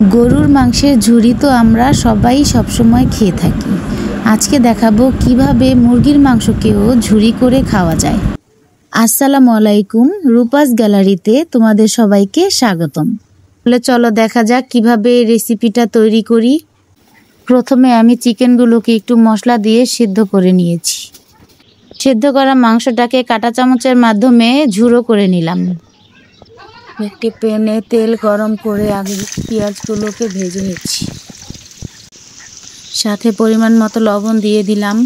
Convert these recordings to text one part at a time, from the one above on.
গরুর মাংসের ঝুরি তো আমরা সবাই সবসময় খেয়ে থাকি। আজকে দেখাবো কিভাবে মুরগির মাংসকেও ঝুরি করে খাওয়া যায়। আসসালামু আলাইকুম, রূপাস গ্যালারিতে তোমাদের সবাইকে স্বাগতম। তাহলে চলো দেখা যাক কিভাবে রেসিপিটা তৈরি করি। প্রথমে আমি চিকেনগুলোকে একটু মশলা দিয়ে সিদ্ধ করে নিয়েছি। সিদ্ধ করা মাংসটাকে কাঁটা চামচের মাধ্যমে ঝুরো করে নিলাম। একটি প্যানে তেল গরম করে আগে পেঁয়াজগুলোকে ভেজে নিচ্ছি। সাথে পরিমাণ মতো লবণ দিয়ে দিলাম।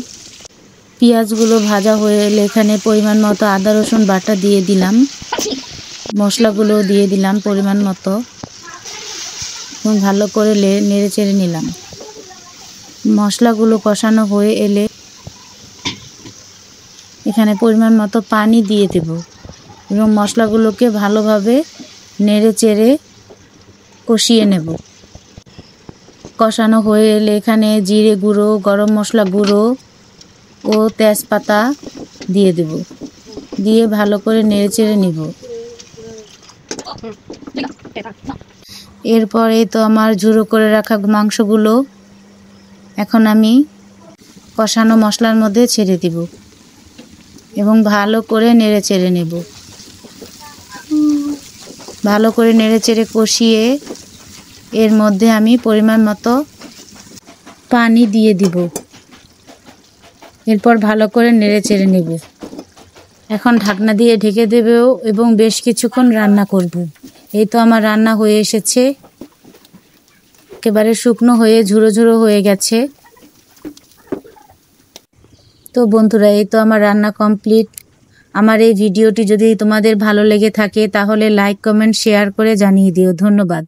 পেঁয়াজগুলো ভাজা হয়ে এলে এখানে পরিমাণ মতো আদা রসুন বাটা দিয়ে দিলাম। মশলাগুলো দিয়ে দিলাম পরিমাণ মতো এবং ভালো করে নেড়ে চেড়ে নিলাম। মশলাগুলো কষানো হয়ে এলে এখানে পরিমাণ মতো পানি দিয়ে দেব এবং মশলাগুলোকে ভালোভাবে নেড়ে চেড়ে কষিয়ে নেব। কষানো হয়ে এলে এখানে জিরে গুঁড়ো, গরম মশলা গুঁড়ো ও তেজপাতা দিয়ে দেব। দিয়ে ভালো করে নেড়ে চেড়ে নিব। এরপরে তো আমার ঝুরো করে রাখা মাংসগুলো এখন আমি কষানো মশলার মধ্যে ছেড়ে দিব এবং ভালো করে নেড়ে চেড়ে নেব। ভালো করে নেড়ে চেড়ে কষিয়ে এর মধ্যে আমি পরিমাণ মতো পানি দিয়ে দিব। এরপর ভালো করে নেড়ে চেড়ে নেব। এখন ঢাকনা দিয়ে ঢেকে দেব এবং বেশ কিছুক্ষণ রান্না করব। এই তো আমার রান্না হয়ে এসেছে, একেবারে শুকনো হয়ে ঝুরো ঝুরো হয়ে গেছে। তো বন্ধুরা, এই তো আমার রান্না কমপ্লিট। আমার এই ভিডিওটি যদি তোমাদের ভালো লেগে থাকে তাহলে লাইক, কমেন্ট, শেয়ার করে জানিয়ে দিও। ধন্যবাদ।